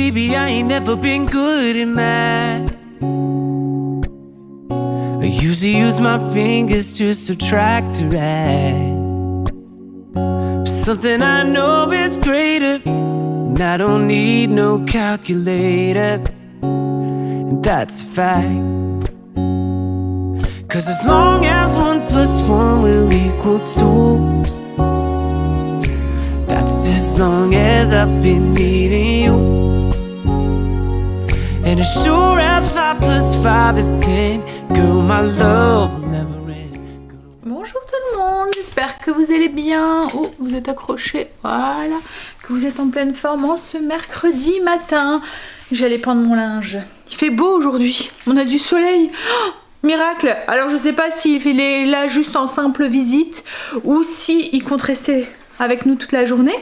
baby, I ain't never been good at math. I usually use my fingers to subtract or add. But something I know is greater, and I don't need no calculator, and that's a fact. 'Cause as long as 1 + 1 will equal 2, that's as long as I've been needing you. And as sure as 5 + 5 is 10, girl, my love will never end. Bonjour tout le monde, j'espère que vous allez bien. Oh, vous êtes accrochés, voilà. Que vous êtes en pleine forme en ce mercredi matin. J'allais prendre mon linge. Il fait beau aujourd'hui, on a du soleil. Oh, miracle. Alors je sais pas s'il est là juste en simple visite ou si il compte rester avec nous toute la journée,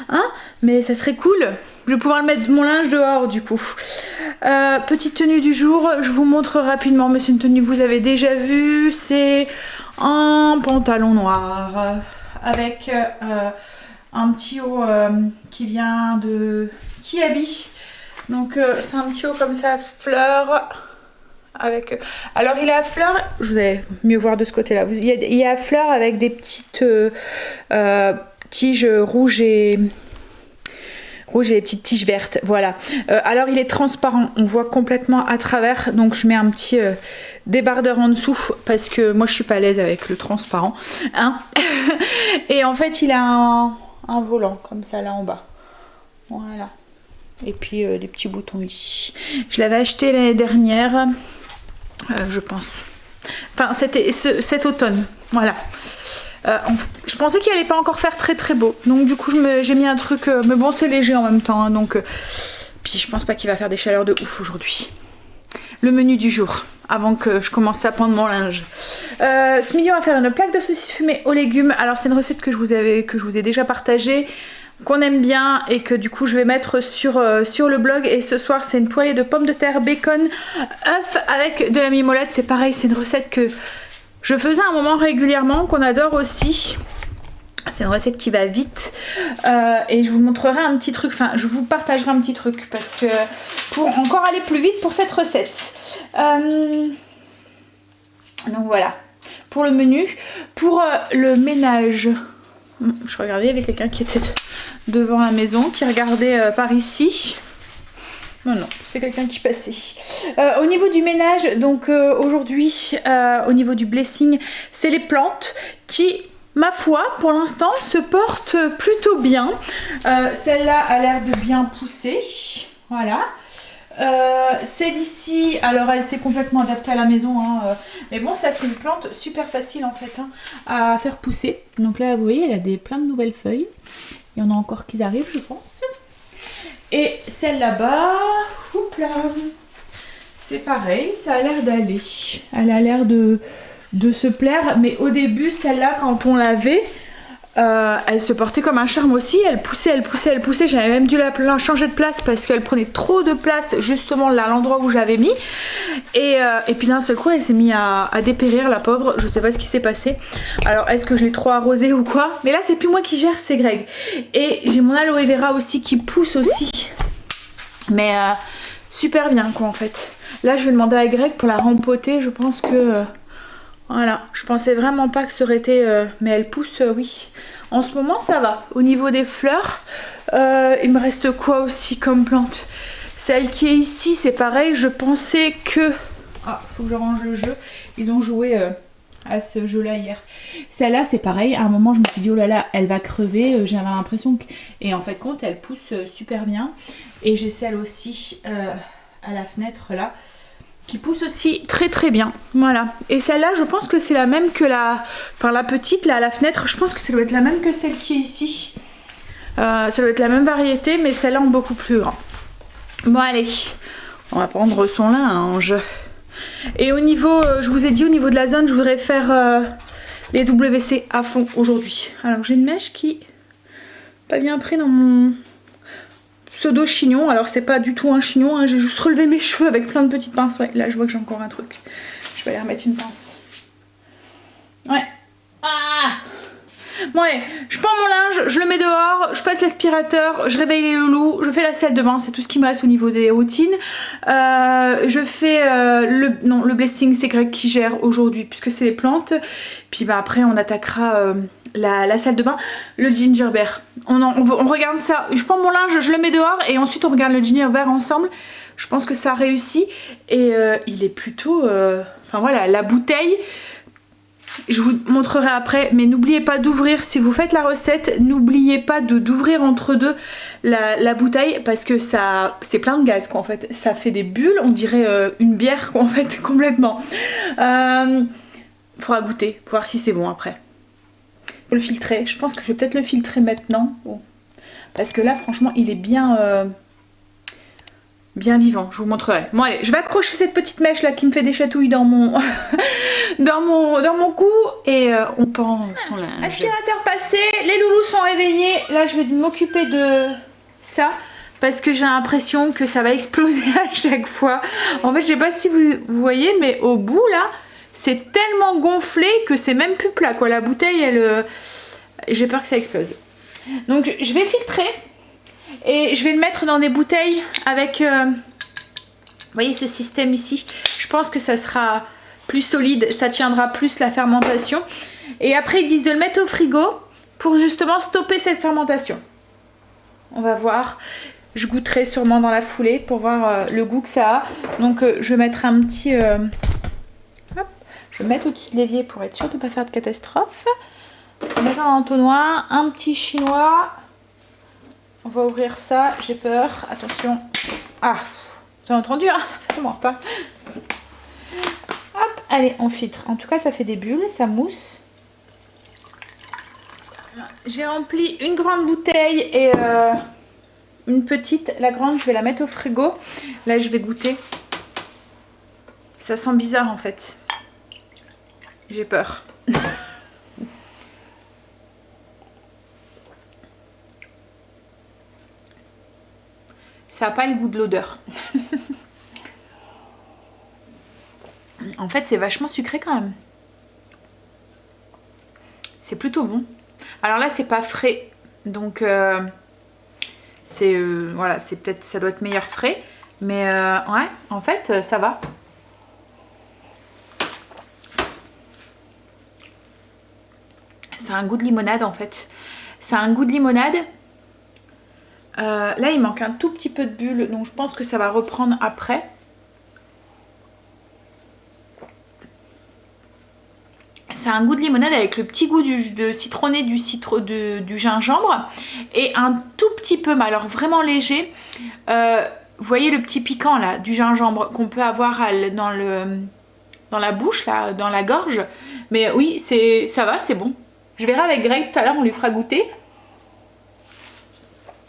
hein, mais ça serait cool. Je vais pouvoir mettre mon linge dehors du coup. Petite tenue du jour, je vous montre rapidement, mais c'est une tenue que vous avez déjà vue. C'est un pantalon noir avec un petit haut qui vient de Kiabi. Donc c'est un petit haut comme ça, fleur. Avec, alors il est à fleurs, je vous allez mieux voir de ce côté là, il est à fleurs avec des petites tiges rouges et des petites tiges vertes, voilà. Alors il est transparent, on voit complètement à travers, donc je mets un petit débardeur en dessous parce que moi je suis pas à l'aise avec le transparent, hein. Et en fait il a un volant comme ça là en bas, voilà. Et puis des petits boutons ici. Je l'avais acheté l'année dernière, je pense. Enfin, c'était cet automne, voilà. Je pensais qu'il allait pas encore faire très très beau, donc du coup j'ai mis un truc, mais bon c'est léger en même temps, hein, donc puis je pense pas qu'il va faire des chaleurs de ouf aujourd'hui. Le menu du jour, avant que je commence à prendre mon linge. Ce midi on va faire une plaque de saucisses fumées aux légumes. Alors c'est une recette que je vous ai déjà partagée, qu'on aime bien et que du coup je vais mettre sur le blog. Et ce soir c'est une poêlée de pommes de terre, bacon, œufs avec de la mimolade. C'est pareil, c'est une recette que je faisais à un moment régulièrement, qu'on adore aussi. C'est une recette qui va vite et je vous montrerai un petit truc, enfin je vous partagerai un petit truc parce que pour encore aller plus vite pour cette recette. Donc voilà pour le menu. Pour le ménage, je regardais, il y avait quelqu'un qui était devant la maison qui regardait par ici. Non, c'était quelqu'un qui passait. Au niveau du ménage, donc aujourd'hui, au niveau du blessing, c'est les plantes qui, ma foi, pour l'instant, se portent plutôt bien. Celle-là a l'air de bien pousser. Voilà. Celle ici, alors elle s'est complètement adaptée à la maison, hein, mais bon, ça c'est une plante super facile en fait, hein, à faire pousser. Donc là, vous voyez, elle a plein de nouvelles feuilles. Il y en a encore qui arrivent, je pense. Et celle là-bas, c'est pareil, ça a l'air d'aller. Elle a l'air de se plaire, mais au début, celle-là, quand on l'avait, elle se portait comme un charme aussi. Elle poussait. J'avais même dû la changer de place parce qu'elle prenait trop de place, justement là, à l'endroit où j'avais mis. Et puis d'un seul coup, elle s'est mise à dépérir, la pauvre. Je sais pas ce qui s'est passé. Alors, est-ce que je l'ai trop arrosée ou quoi? Mais là, c'est plus moi qui gère, c'est Greg. Et j'ai mon aloe vera aussi qui pousse aussi. Mais super bien, quoi, en fait. Là, je vais demander à Greg pour la rempoter. Je pense que... voilà, je pensais vraiment pas que ça aurait été... mais elle pousse, oui. En ce moment, ça va. Au niveau des fleurs, il me reste quoi aussi comme plante? Celle qui est ici, c'est pareil. Je pensais que... ah, faut que je range le jeu. Ils ont joué à ce jeu-là hier. Celle-là, c'est pareil. À un moment, je me suis dit, oh là là, elle va crever. J'avais l'impression que... et en fait, compte, elle pousse super bien. Et j'ai celle aussi à la fenêtre, là, qui pousse aussi très très bien, voilà. Et celle-là, je pense que c'est la même que la petite là à la fenêtre. Je pense que ça doit être la même que celle qui est ici. Ça doit être la même variété, mais celle-là en beaucoup plus grand. Bon allez, on va prendre son linge. Et au niveau, je vous ai dit, au niveau de la zone, je voudrais faire les WC à fond aujourd'hui. Alors j'ai une mèche qui pas bien pris dans mon pseudo chignon. Alors c'est pas du tout un chignon, hein. J'ai juste relevé mes cheveux avec plein de petites pinces. Ouais, là je vois que j'ai encore un truc. Je vais aller remettre une pince. Ouais. Ah, Bon allez, je prends mon linge, je le mets dehors, je passe l'aspirateur, je réveille les loulous, je fais la salle de bain, c'est tout ce qui me reste au niveau des routines. Je fais le blessing, c'est Greg qui gère aujourd'hui puisque c'est les plantes. Puis bah après on attaquera la salle de bain, le ginger beer. On regarde ça, je prends mon linge, je le mets dehors et ensuite on regarde le ginger beer ensemble. Je pense que ça réussit et il est plutôt... Enfin voilà, la bouteille... Je vous montrerai après, mais n'oubliez pas d'ouvrir, si vous faites la recette, n'oubliez pas d'ouvrir entre deux la bouteille parce que ça c'est plein de gaz quoi en fait, ça fait des bulles, on dirait une bière quoi en fait complètement. Faudra goûter, voir si c'est bon après. Faut le filtrer, je pense que je vais peut-être le filtrer maintenant, bon. Parce que là franchement il est bien... bien vivant, je vous montrerai. Bon allez, je vais accrocher cette petite mèche là qui me fait des chatouilles dans mon dans mon cou et on pend son linge. Aspirateur passé, les loulous sont réveillés. Là je vais m'occuper de ça parce que j'ai l'impression que ça va exploser à chaque fois. En fait je sais pas si vous voyez mais au bout là c'est tellement gonflé que c'est même plus plat quoi. La bouteille elle... j'ai peur que ça explose. Donc je vais filtrer. Et je vais le mettre dans des bouteilles avec, vous voyez ce système ici. Je pense que ça sera plus solide, ça tiendra plus la fermentation. Et après ils disent de le mettre au frigo pour justement stopper cette fermentation. On va voir, je goûterai sûrement dans la foulée pour voir le goût que ça a. Donc je vais mettre un petit... hop, je vais mettre au-dessus de l'évier pour être sûr de ne pas faire de catastrophe. Je vais mettre un entonnoir, un petit chinois... On va ouvrir ça, j'ai peur, attention. Ah, vous avez entendu, hein, ça fermente pas. Hop, allez, on filtre. En tout cas, ça fait des bulles, ça mousse. J'ai rempli une grande bouteille et une petite. La grande, je vais la mettre au frigo. Là, je vais goûter. Ça sent bizarre en fait. J'ai peur. Ça n'a pas le goût de l'odeur. En fait, c'est vachement sucré quand même. C'est plutôt bon. Alors là, c'est pas frais. Donc, c'est voilà, c'est peut-être, ça doit être meilleur frais. Mais ouais, en fait, ça va. Ça a un goût de limonade en fait. Ça a un goût de limonade. Là il manque un tout petit peu de bulles donc je pense que ça va reprendre après. Ça a un goût de limonade avec le petit goût de citronné du gingembre et un tout petit peu, mais alors vraiment léger. Vous voyez le petit piquant là du gingembre qu'on peut avoir dans la bouche là, dans la gorge. Mais oui, ça va, c'est bon. Je verrai avec Greg tout à l'heure, on lui fera goûter.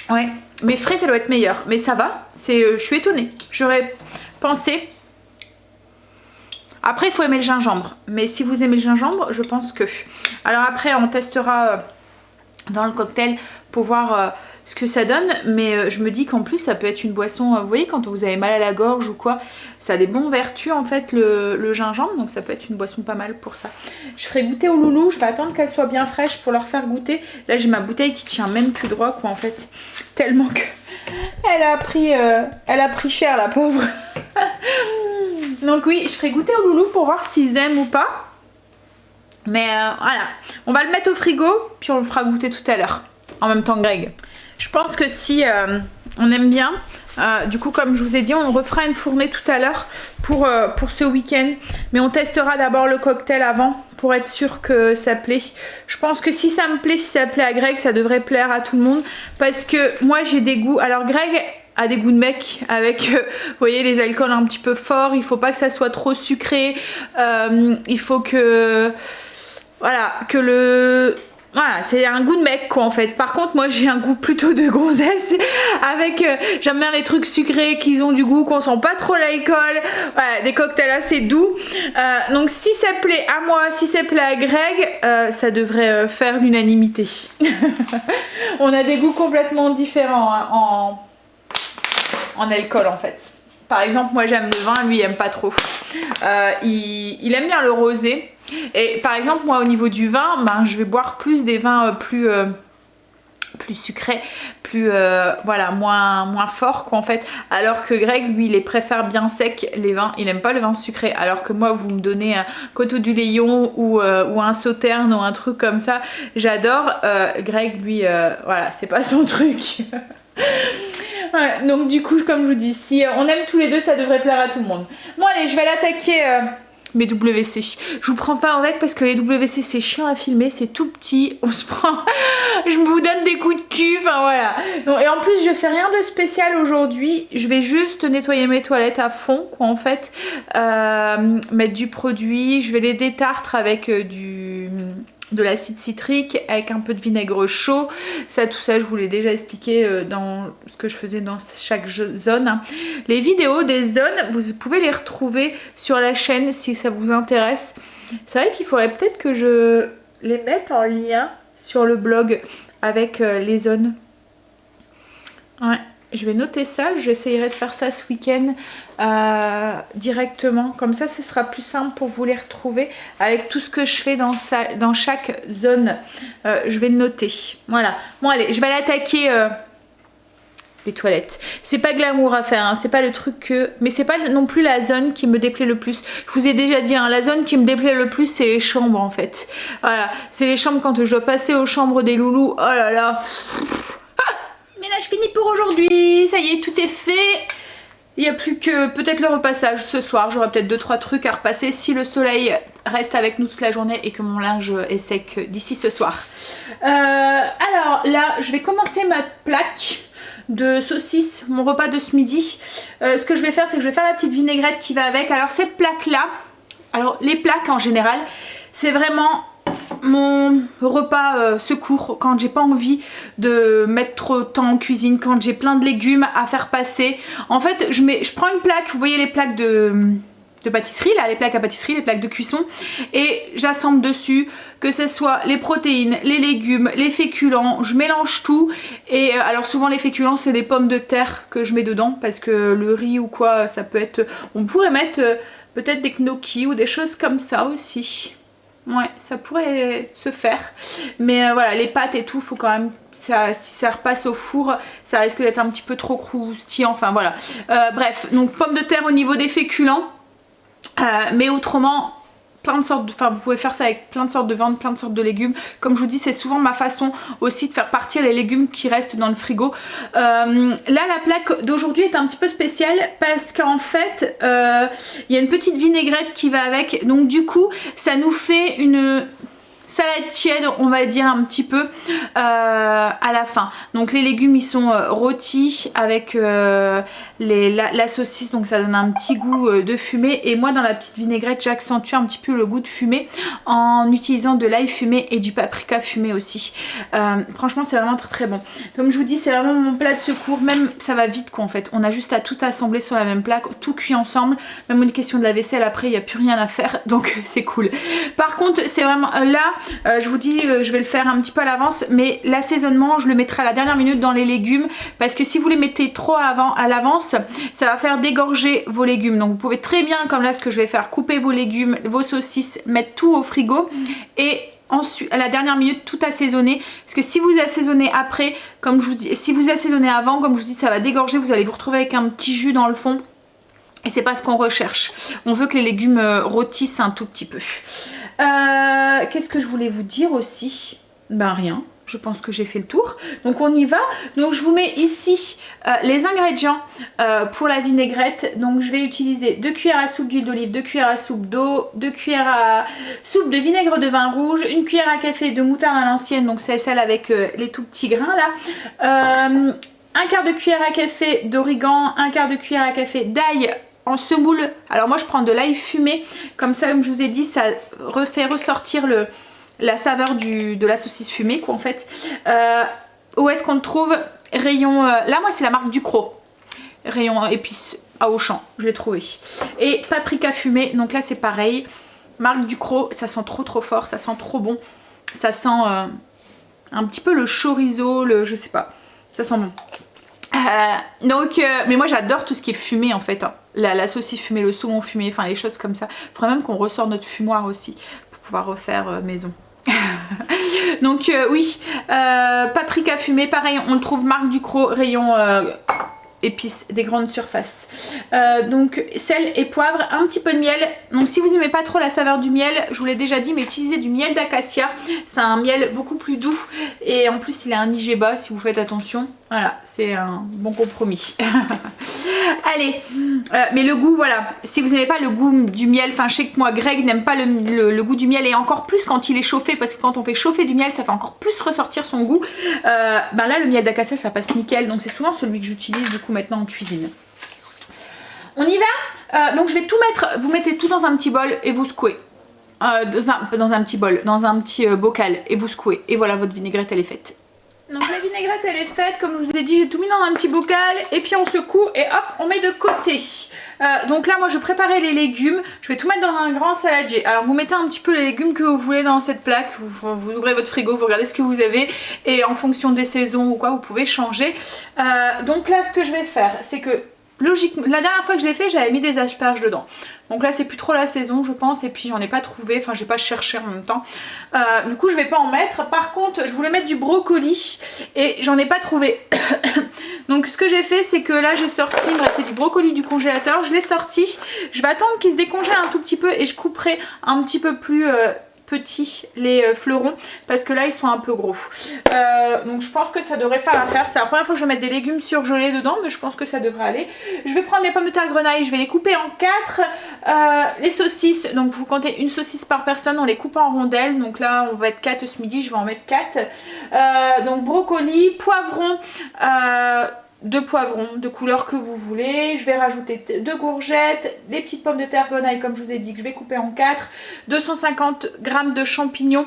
Ouais, mais frais ça doit être meilleur, mais ça va, je suis étonnée, j'aurais pensé. Après il faut aimer le gingembre, mais si vous aimez le gingembre, je pense que... Alors après on testera dans le cocktail pour voir ce que ça donne, mais je me dis qu'en plus ça peut être une boisson, vous voyez quand vous avez mal à la gorge ou quoi, ça a des bonnes vertus en fait le gingembre, donc ça peut être une boisson pas mal pour ça. Je ferai goûter aux loulous, je vais attendre qu'elle soit bien fraîche pour leur faire goûter. Là j'ai ma bouteille qui tient même plus droit quoi en fait, tellement que elle a pris cher la pauvre. Donc oui, je ferai goûter aux loulous pour voir s'ils aiment ou pas. Mais voilà, on va le mettre au frigo, puis on le fera goûter tout à l'heure, en même temps que Greg. Je pense que si on aime bien, du coup comme je vous ai dit, on refera une fournée tout à l'heure pour ce week-end. Mais on testera d'abord le cocktail avant, pour être sûr que ça plaît. Je pense que si ça me plaît, si ça plaît à Greg, ça devrait plaire à tout le monde. Parce que moi j'ai des goûts, alors Greg a des goûts de mec avec, vous voyez, les alcools un petit peu forts. Il faut pas que ça soit trop sucré. Il faut que... Voilà, voilà, c'est un goût de mec quoi en fait. Par contre moi j'ai un goût plutôt de gonzesse avec, j'aime bien les trucs sucrés qui ont du goût, qu'on sent pas trop l'alcool, voilà, des cocktails assez doux. Donc si ça plaît à moi, si ça plaît à Greg, ça devrait faire l'unanimité. On a des goûts complètement différents hein, en alcool en fait. Par exemple moi j'aime le vin, lui il aime pas trop. Il aime bien le rosé. Et par exemple moi au niveau du vin, ben, je vais boire plus des vins plus sucrés, plus voilà, moins fort quoi en fait, alors que Greg lui il les préfère bien secs les vins, il aime pas le vin sucré, alors que moi vous me donnez un Coteau du Léon ou un Sauterne ou un truc comme ça, j'adore. Greg lui voilà, c'est pas son truc. Ouais, donc du coup comme je vous dis, si on aime tous les deux ça devrait plaire à tout le monde. Bon allez, je vais l'attaquer. Mes WC, je vous prends pas avec parce que les WC c'est chiant à filmer, c'est tout petit, on se prend, je vous donne des coups de cul, enfin voilà. Donc, et en plus je fais rien de spécial aujourd'hui, je vais juste nettoyer mes toilettes à fond quoi en fait, mettre du produit, je vais les détartre avec de l'acide citrique avec un peu de vinaigre chaud, ça tout ça je vous l'ai déjà expliqué dans ce que je faisais dans chaque zone. Les vidéos des zones vous pouvez les retrouver sur la chaîne si ça vous intéresse. C'est vrai qu'il faudrait peut-être que je les mette en lien sur le blog avec les zones. Ouais, je vais noter ça, j'essayerai de faire ça ce week-end directement, comme ça ce sera plus simple pour vous les retrouver avec tout ce que je fais dans chaque zone. Je vais le noter, voilà. Bon allez, je vais aller attaquer les toilettes. C'est pas glamour à faire, hein. C'est pas le truc que... Mais c'est pas non plus la zone qui me déplaît le plus. Je vous ai déjà dit, hein, la zone qui me déplaît le plus c'est les chambres en fait. Voilà, c'est les chambres quand je dois passer aux chambres des loulous, oh là là. Mais là je finis pour aujourd'hui, ça y est, tout est fait. Il n'y a plus que peut-être le repassage ce soir, j'aurai peut-être 2-3 trucs à repasser si le soleil reste avec nous toute la journée et que mon linge est sec d'ici ce soir. Alors là, je vais commencer ma plaque de saucisse, mon repas de ce midi. Ce que je vais faire, c'est que je vais faire la petite vinaigrette qui va avec. Alors cette plaque là, alors les plaques en général, c'est vraiment mon repas secours quand j'ai pas envie de mettre trop de temps en cuisine, quand j'ai plein de légumes à faire passer. En fait je prends une plaque, vous voyez les plaques de pâtisserie là, les plaques à pâtisserie, les plaques de cuisson, et j'assemble dessus que ce soit les protéines, les légumes, les féculents, je mélange tout. Et alors souvent les féculents c'est des pommes de terre que je mets dedans parce que le riz ou quoi ça peut être, on pourrait mettre peut-être des gnocchis ou des choses comme ça aussi. Ouais, ça pourrait se faire. Mais voilà, les pâtes et tout, faut quand même... Ça, si ça repasse au four, ça risque d'être un petit peu trop croustillant. Enfin voilà. Bref, donc pommes de terre au niveau des féculents. Mais autrement... plein de sortes enfin vous pouvez faire ça avec plein de sortes de viande, plein de sortes de légumes. Comme je vous dis, c'est souvent ma façon aussi de faire partir les légumes qui restent dans le frigo. Là la plaque d'aujourd'hui est un petit peu spéciale parce qu'en fait il y a une petite vinaigrette qui va avec, donc du coup ça nous fait une salade tiède on va dire un petit peu à la fin. Donc les légumes ils sont rôtis avec la saucisse, donc ça donne un petit goût de fumée, et moi dans la petite vinaigrette j'accentue un petit peu le goût de fumée en utilisant de l'ail fumé et du paprika fumé aussi. Franchement c'est vraiment très très bon. Comme je vous dis, c'est vraiment mon plat de secours, même ça va vite quoi en fait, on a juste à tout assembler sur la même plaque, tout cuit ensemble, même une question de la vaisselle après il n'y a plus rien à faire, donc c'est cool. Par contre c'est vraiment là je vous dis je vais le faire un petit peu à l'avance, mais l'assaisonnement je le mettrai à la dernière minute dans les légumes, parce que si vous les mettez trop à l'avance ça va faire dégorger vos légumes. Donc vous pouvez très bien, comme là ce que je vais faire, couper vos légumes, vos saucisses, mettre tout au frigo et ensuite à la dernière minute tout assaisonner, parce que si vous assaisonnez après, comme je vous dis, si vous assaisonnez avant, comme je vous dis, ça va dégorger, vous allez vous retrouver avec un petit jus dans le fond. Et c'est pas ce qu'on recherche. On veut que les légumes rôtissent un tout petit peu. Qu'est-ce que je voulais vous dire aussi? Ben rien. Je pense que j'ai fait le tour. Donc on y va. Donc je vous mets ici les ingrédients pour la vinaigrette. Donc je vais utiliser 2 cuillères à soupe d'huile d'olive, 2 cuillères à soupe d'eau, 2 cuillères à soupe de vinaigre de vin rouge, 1 cuillère à café de moutarde à l'ancienne, donc c'est celle avec les tout petits grains là. 1 quart de cuillère à café d'origan, 1 quart de cuillère à café d'ail en semoule. Alors moi je prends de l'ail fumé, comme ça comme je vous ai dit ça refait ressortir la saveur de la saucisse fumée quoi en fait. Où est-ce qu'on le trouve? Rayon, là moi c'est la marque Ducros, rayon épices à Auchan, je l'ai trouvé. Et paprika fumé, donc là c'est pareil, marque Ducros, ça sent trop fort, ça sent trop bon, ça sent un petit peu le chorizo, je sais pas, ça sent bon. Mais moi j'adore tout ce qui est fumé en fait, hein. La saucisse fumée, le saumon fumé, enfin les choses comme ça. Faudrait même qu'on ressort notre fumoir aussi pour pouvoir refaire maison. Donc oui, paprika fumé, pareil, on le trouve Marc Ducrot, rayon épices des grandes surfaces. Donc sel et poivre, un petit peu de miel. Donc si vous n'aimez pas trop la saveur du miel, je vous l'ai déjà dit, mais utilisez du miel d'acacia. C'est un miel beaucoup plus doux et en plus il a un IG bas si vous faites attention. Voilà, c'est un bon compromis. Allez, mais le goût, voilà, si vous n'aimez pas le goût du miel, enfin je sais que moi Greg n'aime pas le goût du miel, et encore plus quand il est chauffé, parce que quand on fait chauffer du miel ça fait encore plus ressortir son goût. Ben là le miel d'acacia ça passe nickel, donc c'est souvent celui que j'utilise du coup maintenant en cuisine. On y va. Donc je vais tout mettre, vous mettez tout dans un petit bol et vous secouez. Dans un petit bol, dans un petit bocal et vous secouez, et voilà, votre vinaigrette elle est faite. Donc la vinaigrette elle est faite, comme je vous ai dit, j'ai tout mis dans un petit bocal et puis on secoue et hop on met de côté. Donc là moi je préparais les légumes, je vais tout mettre dans un grand saladier. Alors vous mettez un petit peu les légumes que vous voulez dans cette plaque, vous ouvrez votre frigo, vous regardez ce que vous avez et en fonction des saisons ou quoi vous pouvez changer. Donc là ce que je vais faire c'est que logiquement, la dernière fois que je l'ai fait j'avais mis des asperges dedans. Donc là c'est plus trop la saison je pense, et puis j'en ai pas trouvé, enfin j'ai pas cherché en même temps. Du coup je vais pas en mettre. Par contre je voulais mettre du brocoli et j'en ai pas trouvé. Donc ce que j'ai fait c'est que là j'ai sorti, bref c'est du brocoli du congélateur, je l'ai sorti. Je vais attendre qu'il se décongèle un tout petit peu et je couperai un petit peu plus petits les fleurons parce que là ils sont un peu gros. Donc je pense que ça devrait faire l'affaire. C'est la première fois que je vais mettre des légumes surgelés dedans, mais je pense que ça devrait aller. Je vais prendre les pommes de terre grenaille, je vais les couper en 4. Les saucisses, donc vous comptez une saucisse par personne, on les coupe en rondelles. Donc là on va être 4 ce midi, je vais en mettre 4. Donc brocoli, poivron, 2 poivrons de couleur que vous voulez. Je vais rajouter 2 courgettes, des petites pommes de terre grenaille comme je vous ai dit que je vais couper en 4, 250 g de champignons,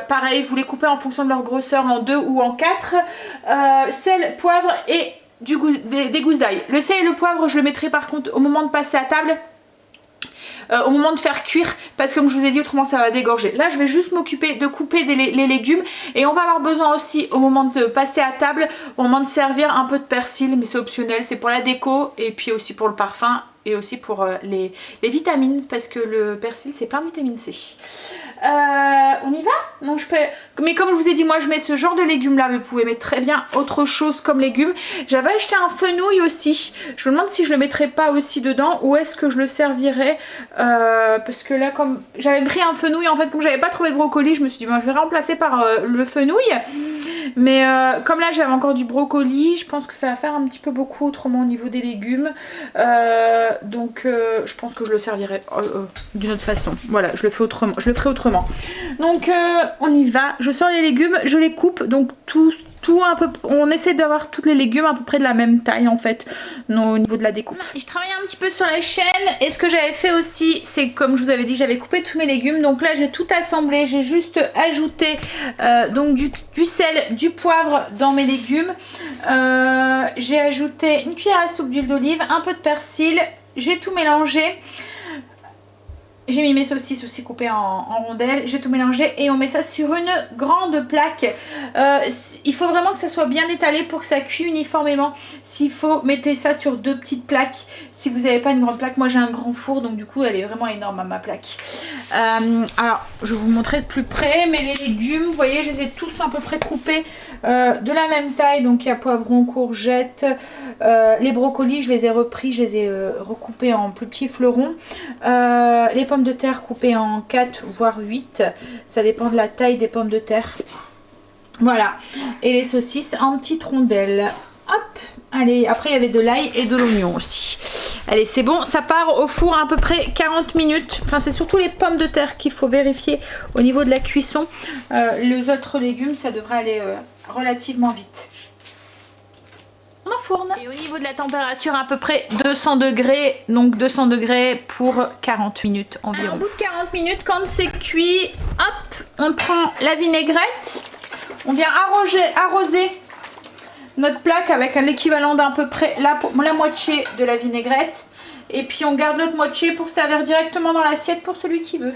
pareil vous les coupez en fonction de leur grosseur en 2 ou en 4, sel, poivre et des gousses d'ail. Le sel et le poivre je le mettrai par contre au moment de passer à table. Au moment de faire cuire, parce que comme je vous ai dit autrement ça va dégorger. Là je vais juste m'occuper de couper les légumes, et on va avoir besoin aussi au moment de passer à table, au moment de servir, un peu de persil, mais c'est optionnel, c'est pour la déco et puis aussi pour le parfum et aussi pour les vitamines, parce que le persil c'est plein de vitamine C. On y va? Donc je peux... Mais comme je vous ai dit, moi je mets ce genre de légumes là, mais vous pouvez mettre très bien autre chose comme légumes. J'avais acheté un fenouil aussi, je me demande si je le mettrais pas aussi dedans ou est-ce que je le servirais, parce que là comme j'avais pris un fenouil en fait, comme j'avais pas trouvé le brocoli, je me suis dit ben, je vais remplacer par le fenouil. Mais comme là j'avais encore du brocoli, je pense que ça va faire un petit peu beaucoup autrement au niveau des légumes. Donc je pense que je le servirai d'une autre façon. Voilà, je le ferai autrement. Donc on y va. Je sors les légumes, je les coupe. Donc tout un peu, on essaie d'avoir tous les légumes à peu près de la même taille en fait, non, au niveau de la découpe. Je travaillais un petit peu sur la chaîne, et ce que j'avais fait aussi c'est comme je vous avais dit, j'avais coupé tous mes légumes. Donc là j'ai tout assemblé, j'ai juste ajouté donc du sel, du poivre dans mes légumes. J'ai ajouté une cuillère à soupe d'huile d'olive, un peu de persil, j'ai tout mélangé. J'ai mis mes saucisses aussi coupées en rondelles, j'ai tout mélangé et on met ça sur une grande plaque. Il faut vraiment que ça soit bien étalé pour que ça cuise uniformément. S'il faut, mettez ça sur 2 petites plaques. Si vous n'avez pas une grande plaque, moi j'ai un grand four, donc du coup elle est vraiment énorme à ma plaque. Alors je vais vous montrer de plus près, mais les légumes, vous voyez, je les ai tous à peu près coupés de la même taille. Donc il y a poivrons, courgettes, les brocolis je les ai repris, je les ai recoupés en plus petits fleurons. Les pommes de terre coupées en 4 voire 8, ça dépend de la taille des pommes de terre. Voilà, et les saucisses en petites rondelles. Hop, allez, après il y avait de l'ail et de l'oignon aussi. Allez, c'est bon, ça part au four à peu près 40 minutes. Enfin, c'est surtout les pommes de terre qu'il faut vérifier au niveau de la cuisson. Les autres légumes, ça devrait aller relativement vite. On enfourne. Et au niveau de la température, à peu près 200 degrés. Donc 200 degrés pour 40 minutes environ. Alors, au bout de 40 minutes, quand c'est cuit, hop, on prend la vinaigrette. On vient arroser notre plaque avec l'équivalent d'à peu près la moitié de la vinaigrette. Et puis on garde l'autre moitié pour servir directement dans l'assiette pour celui qui veut.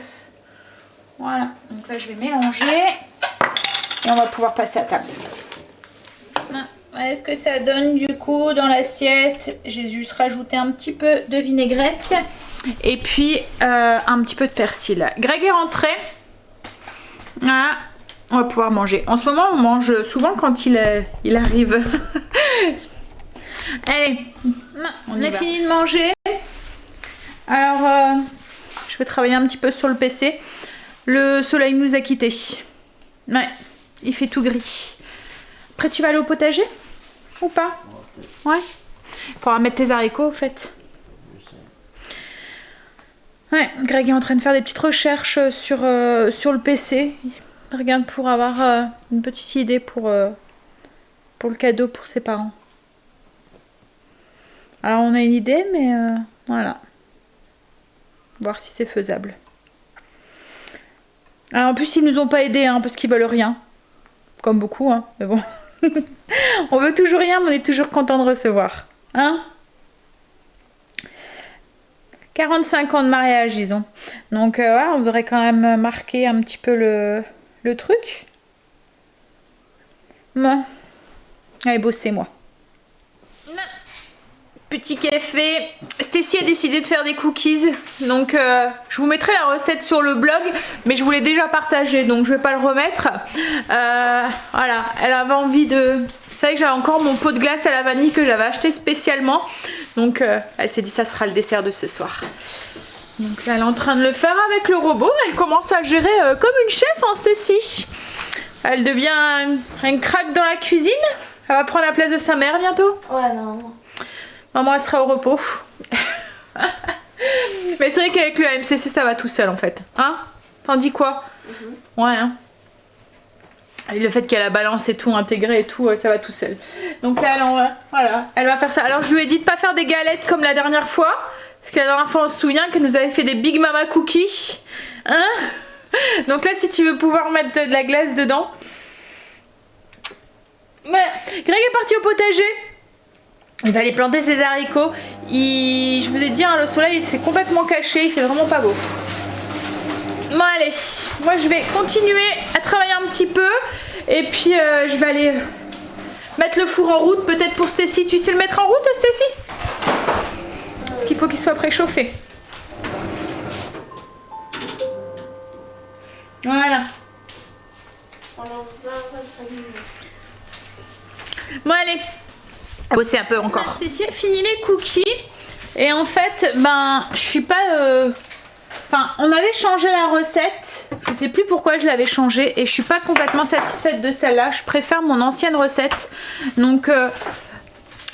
Voilà, donc là je vais mélanger et on va pouvoir passer à table. Voilà ce que ça donne du coup dans l'assiette. J'ai juste rajouté un petit peu de vinaigrette et puis un petit peu de persil. Greg est rentré. Voilà, on va pouvoir manger. En ce moment, on mange souvent quand il arrive. Allez, on a fini de manger. Alors, je vais travailler un petit peu sur le PC. Le soleil nous a quittés. Ouais, il fait tout gris. Après, tu vas aller au potager? Ou pas? Ouais. Il faudra mettre tes haricots, au fait. Ouais, Greg est en train de faire des petites recherches sur le PC. Il regarde pour avoir une petite idée pour le cadeau pour ses parents. Alors, on a une idée, mais voilà. Voir si c'est faisable. Alors, en plus, ils nous ont pas aidés, hein, parce qu'ils veulent rien. Comme beaucoup, hein, mais bon. On veut toujours rien, mais on est toujours content de recevoir. Hein? 45 ans de mariage, disons. Donc, voilà, on voudrait quand même marquer un petit peu le truc. Moi. Allez, bosser, moi. Petit café. Stacy a décidé de faire des cookies. Donc, je vous mettrai la recette sur le blog. Mais je vous l'ai déjà partagée. Donc, je vais pas le remettre. Voilà. Elle avait envie de... C'est vrai que j'avais encore mon pot de glace à la vanille que j'avais acheté spécialement. Donc, elle s'est dit ça sera le dessert de ce soir. Donc là, elle est en train de le faire avec le robot. Elle commence à gérer comme une chef, hein, Stacy. Elle devient un crack dans la cuisine. Elle va prendre la place de sa mère bientôt. Ouais, non. Maman, elle sera au repos. Mais c'est vrai qu'avec le MCC, ça va tout seul en fait. Hein? T'en dis quoi? Ouais, hein? Et le fait qu'elle a la balance et tout intégré et tout, ça va tout seul. Donc là, voilà, elle va faire ça. Alors je lui ai dit de pas faire des galettes comme la dernière fois. Parce que la dernière fois, on se souvient qu'elle nous avait fait des Big Mama Cookies. Hein? Donc là, si tu veux pouvoir mettre de la glace dedans. Ouais. Greg est parti au potager. Il va aller planter ses haricots. Je vous ai dit, hein, le soleil il s'est complètement caché, il fait vraiment pas beau. Bon allez, moi je vais continuer à travailler un petit peu. Et puis je vais aller mettre le four en route, peut-être pour Stacy. Tu sais le mettre en route, Stacy? Parce qu'il faut qu'il soit préchauffé. Voilà. Bon allez, bosser un peu encore. Stacy a fini les cookies. Et en fait, ben, je suis pas... Enfin, on avait changé la recette. Je sais plus pourquoi je l'avais changée. Et je suis pas complètement satisfaite de celle-là. Je préfère mon ancienne recette. Donc,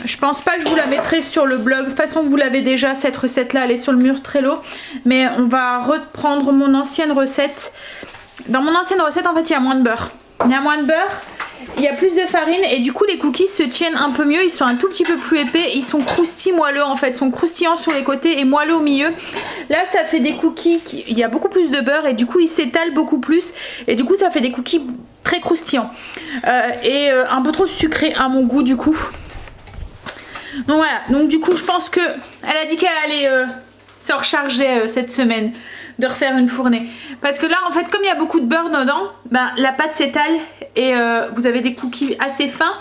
je pense pas que je vous la mettrai sur le blog. De toute façon, vous l'avez déjà, cette recette-là. Elle est sur le mur Trello. Mais on va reprendre mon ancienne recette. Dans mon ancienne recette, en fait, il y a moins de beurre. Il y a moins de beurre. Il y a plus de farine et du coup les cookies se tiennent un peu mieux, ils sont un tout petit peu plus épais, ils sont croustillants moelleux en fait, ils sont croustillants sur les côtés et moelleux au milieu. Là ça fait des cookies, il y a beaucoup plus de beurre et du coup ils s'étalent beaucoup plus et du coup ça fait des cookies très croustillants et un peu trop sucrés à mon goût du coup. Donc voilà, donc du coup je pense que elle a dit qu'elle allait se recharger cette semaine de refaire une fournée parce que là en fait comme il y a beaucoup de beurre dedans, ben, la pâte s'étale et vous avez des cookies assez fins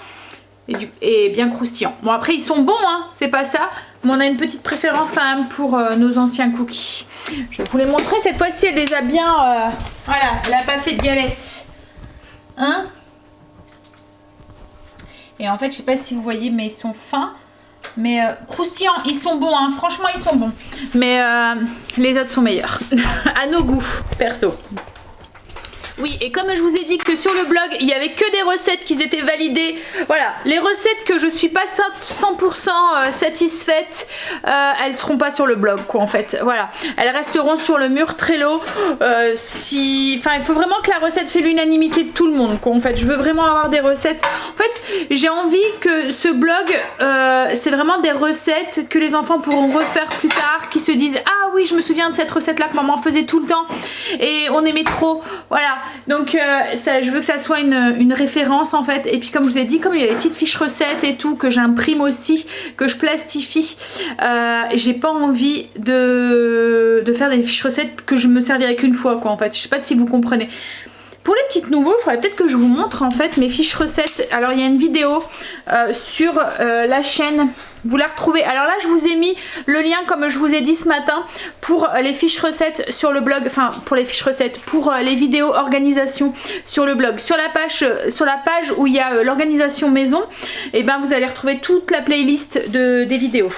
et bien croustillants. Bon après ils sont bons hein, c'est pas ça, mais on a une petite préférence quand même pour nos anciens cookies. Je vais vous les montrer, cette fois-ci elle les a bien voilà, elle a pas fait de galettes hein. Et en fait je sais pas si vous voyez mais ils sont fins. Mais croustillants, ils sont bons, hein. Franchement ils sont bons. Mais les autres sont meilleurs. À nos goûts, perso. Oui, et comme je vous ai dit que sur le blog, il n'y avait que des recettes qui étaient validées. Voilà, les recettes que je suis pas 100% satisfaite, elles seront pas sur le blog, quoi, en fait. Voilà, elles resteront sur le mur Trello. Enfin, il faut vraiment que la recette fait l'unanimité de tout le monde, quoi, en fait. Je veux vraiment avoir des recettes. En fait, j'ai envie que ce blog, c'est vraiment des recettes que les enfants pourront refaire plus tard, qui se disent « Ah oui, je me souviens de cette recette-là que maman faisait tout le temps et on aimait trop. » Voilà. Donc je veux que ça soit une référence en fait. Et puis comme je vous ai dit, comme il y a des petites fiches recettes et tout que j'imprime aussi, que je plastifie, j'ai pas envie de faire des fiches recettes que je me servirai qu'une fois, quoi, en fait. Je sais pas si vous comprenez. Pour les petites nouveaux, il faudrait peut-être que je vous montre en fait mes fiches recettes. Alors il y a une vidéo sur la chaîne, vous la retrouvez. Alors là je vous ai mis le lien comme je vous ai dit ce matin pour les fiches recettes sur le blog, enfin pour les fiches recettes, pour les vidéos organisation sur le blog. Sur la page où il y a l'organisation maison, et ben vous allez retrouver toute la playlist des vidéos,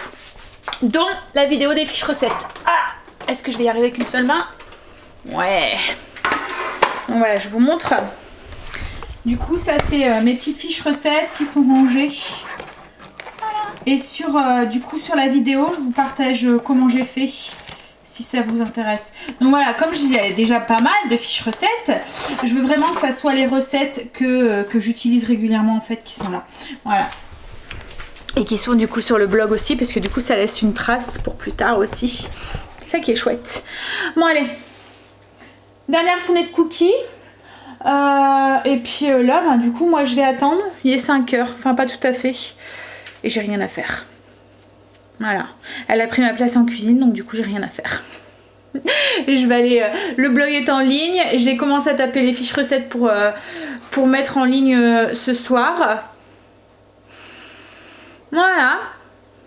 dont la vidéo des fiches recettes. Ah, est-ce que je vais y arriver avec une seule main? Ouais. Voilà, je vous montre. Du coup, ça c'est mes petites fiches recettes qui sont rangées. Et sur du coup sur la vidéo, je vous partage comment j'ai fait, si ça vous intéresse. Donc voilà, comme j'ai déjà pas mal de fiches recettes, je veux vraiment que ça soit les recettes que j'utilise régulièrement en fait qui sont là. Voilà. Et qui sont du coup sur le blog aussi, parce que du coup ça laisse une trace pour plus tard aussi. C'est ça qui est chouette. Bon allez. Dernière fournée de cookies. Et puis là, ben, du coup, moi je vais attendre. Il est 5 h, enfin pas tout à fait. Et j'ai rien à faire. Voilà. Elle a pris ma place en cuisine, donc du coup j'ai rien à faire. Je vais aller. Le blog est en ligne. J'ai commencé à taper les fiches recettes pour mettre en ligne ce soir. Voilà.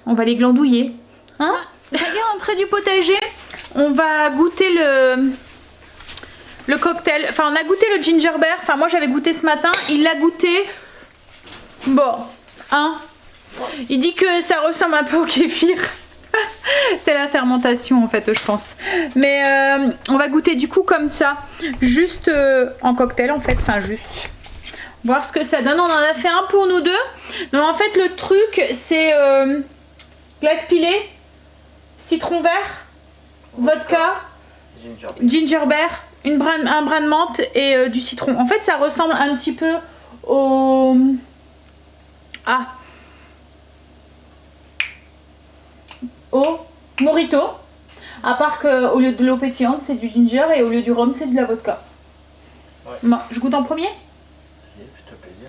On va les glandouiller. Hein? Regarde, entrée du potager. On va goûter le cocktail, enfin on a goûté le ginger beer, enfin moi j'avais goûté ce matin, il l'a goûté, bon, hein, il dit que ça ressemble un peu au kéfir, c'est la fermentation en fait je pense, mais on va goûter du coup comme ça, juste en cocktail en fait, enfin juste, voir ce que ça donne. On en a fait un pour nous deux, donc en fait le truc c'est glace pilée, citron vert, vodka, ginger beer, un brin de menthe et du citron. En fait ça ressemble un petit peu au mojito, à part qu'au lieu de l'eau pétillante c'est du ginger et au lieu du rhum c'est de la vodka. Ouais. Bon, je goûte en premier. Fais-toi plaisir.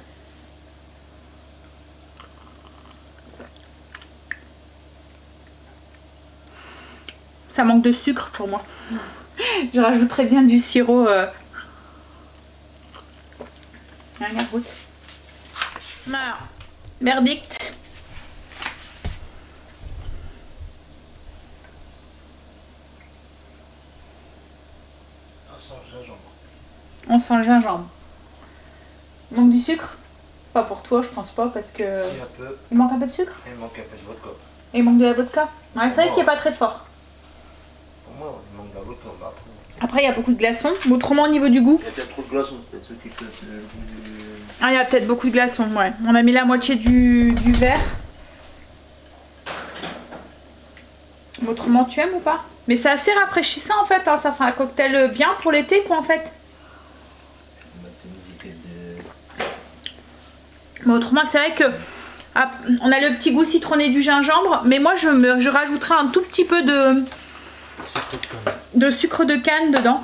Ça manque de sucre pour moi. Je rajouterais bien du sirop. Regarde, goûte. Alors, verdict. On sent le gingembre. Il manque du sucre? Pas pour toi, je pense pas, parce que. Si, un peu. Il manque un peu de sucre? Il manque un peu de vodka. Et il manque de la vodka? Ouais, c'est vrai qu'il n'est pas très fort. Pour moi, il manque de la vodka. Après, il y a beaucoup de glaçons. Mais autrement, au niveau du goût. Il y a peut-être trop de glaçons, peut-être ceux qui connaissent le goût du. Ah, il y a peut-être beaucoup de glaçons, ouais. On a mis la moitié du verre. Autrement, tu aimes ou pas? Mais c'est assez rafraîchissant en fait, hein. Ça fait un cocktail bien pour l'été quoi en fait. Mais autrement, c'est vrai que on a le petit goût citronné du gingembre, mais moi je rajouterai un tout petit peu de sucre de canne dedans.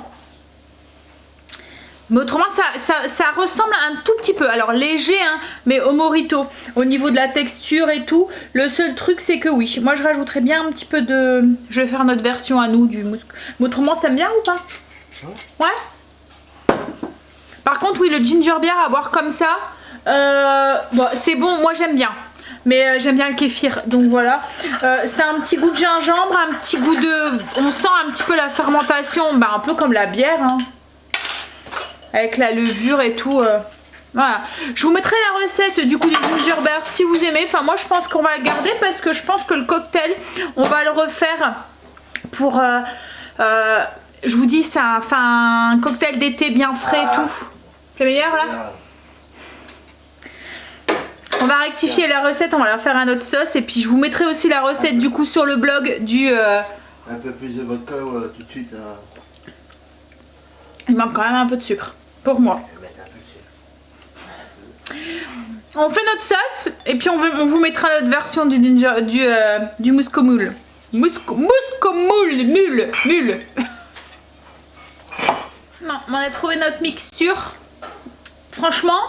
Mais autrement ça ressemble un tout petit peu, alors léger hein, mais au mojito, au niveau de la texture et tout. Le seul truc c'est que oui, moi je rajouterais bien un petit peu de... Je vais faire notre version à nous du mousse. Mais autrement t'aimes bien ou pas? Ouais. Par contre oui, le ginger beer à boire comme ça, bon, c'est bon, moi j'aime bien. Mais j'aime bien le kéfir, donc voilà. C'est un petit goût de gingembre, un petit goût de... On sent un petit peu la fermentation, bah, un peu comme la bière hein. Avec la levure et tout. Voilà. Je vous mettrai la recette du coup du ginger beer si vous aimez. Enfin moi je pense qu'on va le garder parce que je pense que le cocktail, on va le refaire pour... je vous dis, c'est un cocktail d'été bien frais et tout. C'est meilleur là? On va rectifier la recette, on va leur faire un autre sauce. Et puis je vous mettrai aussi la recette du coup sur le blog du... Un peu plus de vodka, voilà, tout de suite ça... Il manque quand même un peu de sucre, pour moi. On fait notre sauce et puis on vous mettra notre version du mouscomoule. Mule. Non, on a trouvé notre mixture. Franchement,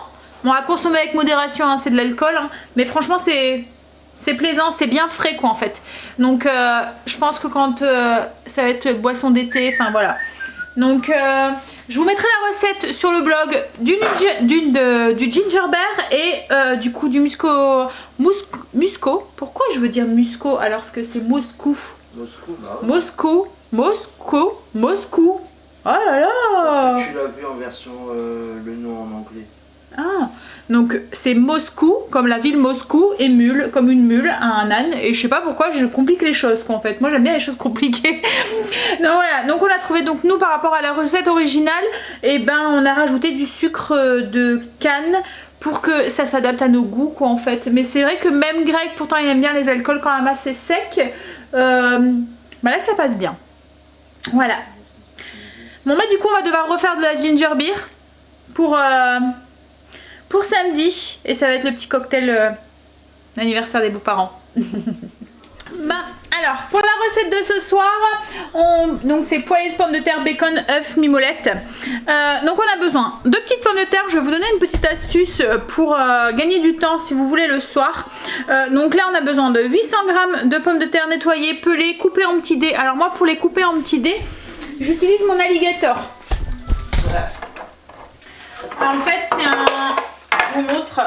on va consommer avec modération, hein, c'est de l'alcool. Hein, mais franchement, c'est plaisant, c'est bien frais quoi en fait. Donc je pense que quand ça va être boisson d'été, enfin voilà. Donc Je vous mettrai la recette sur le blog du ginger beer et du coup du musco. Pourquoi je veux dire musco alors que c'est Moscou? Moscou, bah. Moscou. Oh là là. Tu l'as vu en version le nom en anglais. Ah, donc c'est Moscou comme la ville Moscou et mule comme une mule à un âne, et je sais pas pourquoi je complique les choses quoi, en fait. Moi j'aime bien les choses compliquées. Donc voilà, donc on a trouvé, donc nous par rapport à la recette originale, et ben on a rajouté du sucre de canne pour que ça s'adapte à nos goûts quoi en fait. Mais c'est vrai que même Greg, pourtant il aime bien les alcools quand même assez secs, bah là ça passe bien. Voilà. Bon bah du coup on va devoir refaire de la ginger beer pour samedi, et ça va être le petit cocktail d'anniversaire des beaux-parents. Bah alors pour la recette de ce soir, donc c'est poêlée de pommes de terre, bacon, œufs, mimolette. Donc on a besoin de petites pommes de terre. Je vais vous donner une petite astuce pour gagner du temps si vous voulez le soir. Donc là on a besoin de 800 g de pommes de terre nettoyées, pelées, coupées en petits dés. Alors moi pour les couper en petits dés, j'utilise mon alligator. Alors en fait c'est un... Je vous montre.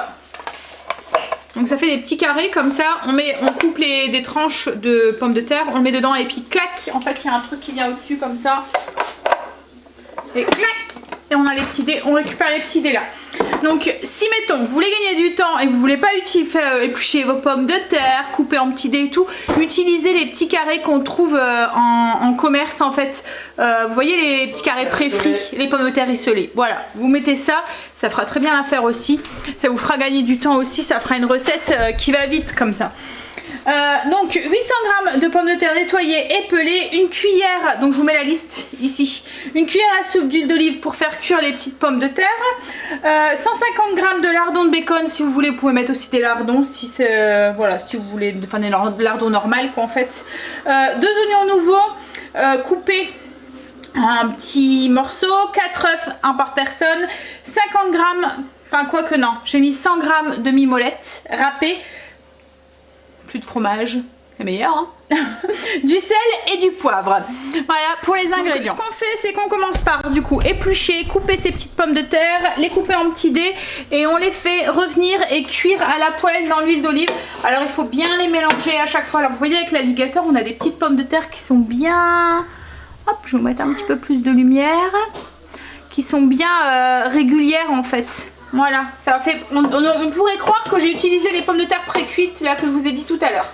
Donc ça fait des petits carrés comme ça. On coupe des tranches de pommes de terre, on le met dedans et puis clac. En fait il y a un truc qui vient au-dessus comme ça. Et clac. Et on a les petits dés, on récupère les petits dés là. Donc si mettons vous voulez gagner du temps et vous voulez pas éplucher vos pommes de terre, couper en petits dés et tout, utilisez les petits carrés qu'on trouve en commerce en fait. Vous voyez les petits carrés pré-frits, les pommes de terre rissolées. Voilà, vous mettez ça, ça fera très bien l'affaire aussi. Ça vous fera gagner du temps aussi, ça fera une recette qui va vite comme ça. Donc 800 g de pommes de terre nettoyées et pelées, une cuillère, donc je vous mets la liste ici, une cuillère à soupe d'huile d'olive pour faire cuire les petites pommes de terre, 150 g de lardons de bacon, si vous voulez vous pouvez mettre aussi des lardons, si c'est voilà, si vous voulez, enfin des lardons normales quoi en fait, 2 oignons nouveaux coupés en petits morceaux, 4 œufs, un par personne, 50 g, enfin quoi que non, j'ai mis 100 g de mimolette râpée, plus de fromage, c'est meilleur hein. Du sel et du poivre. Voilà pour les ingrédients. Donc, ce qu'on fait c'est qu'on commence par du coup éplucher, couper ces petites pommes de terre, les couper en petits dés et on les fait revenir et cuire à la poêle dans l'huile d'olive. Alors il faut bien les mélanger à chaque fois. Alors vous voyez avec l'alligator on a des petites pommes de terre qui sont bien... Hop, je vais vous mettre un petit peu plus de lumière. Qui sont bien régulières en fait. Voilà, ça fait, on pourrait croire que j'ai utilisé les pommes de terre pré-cuites là que je vous ai dit tout à l'heure.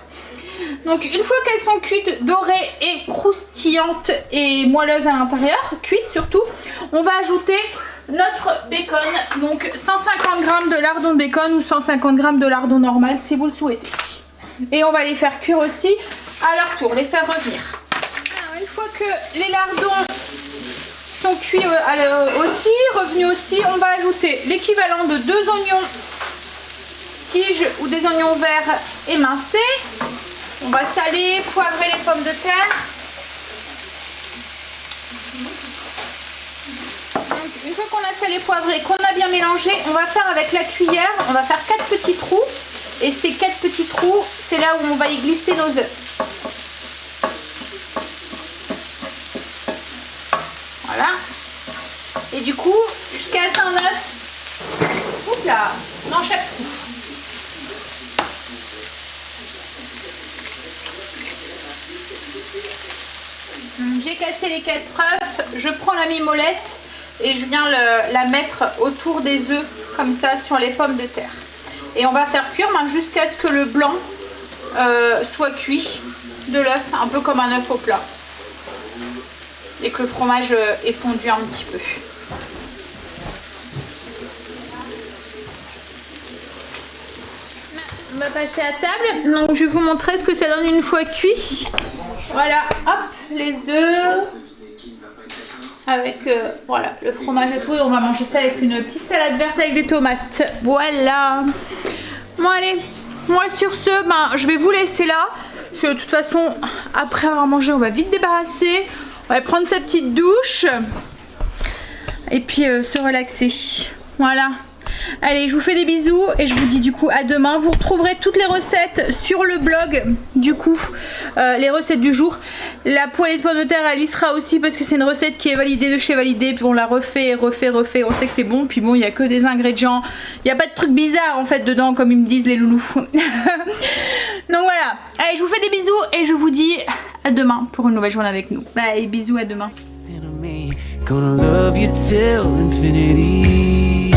Donc une fois qu'elles sont cuites, dorées et croustillantes et moelleuses à l'intérieur, cuites surtout, on va ajouter notre bacon, donc 150 g de lardons de bacon ou 150 g de lardons normal si vous le souhaitez. Et on va les faire cuire aussi à leur tour, les faire revenir. Alors, une fois que les lardons sont cuits aussi, revenus aussi, on va ajouter l'équivalent de 2 oignons tiges ou des oignons verts émincés. On va saler, poivrer les pommes de terre. Donc, une fois qu'on a salé, poivré, qu'on a bien mélangé, on va faire avec la cuillère, on va faire 4 petits trous. Et ces 4 petits trous, c'est là où on va y glisser nos œufs. Voilà. Et du coup, je casse un œuf. Oups là, dans chaque trou. J'ai cassé les 4 œufs, je prends la mimolette et je viens la mettre autour des œufs comme ça sur les pommes de terre. Et on va faire cuire jusqu'à ce que le blanc soit cuit de l'œuf, un peu comme un œuf au plat. Et que le fromage est fondu un petit peu. On va passer à table. Donc je vais vous montrer ce que ça donne une fois cuit. Voilà, hop, les œufs. Avec voilà, le fromage et tout. Et on va manger ça avec une petite salade verte avec des tomates. Voilà. Bon allez, moi sur ce, je vais vous laisser là. Parce que de toute façon, après avoir mangé, on va vite débarrasser. On va prendre sa petite douche. Et puis se relaxer. Voilà. Allez, je vous fais des bisous et je vous dis du coup à demain. Vous retrouverez toutes les recettes sur le blog, du coup, les recettes du jour. La poêlée de pommes de terre, elle y sera aussi parce que c'est une recette qui est validée de chez Validé. Puis on la refait, on sait que c'est bon. Puis bon, il n'y a que des ingrédients. Il n'y a pas de trucs bizarres en fait dedans, comme ils me disent les loulous. Donc voilà. Allez, je vous fais des bisous et je vous dis à demain pour une nouvelle journée avec nous. Bye, bisous, à demain. Gonna love you till infinity.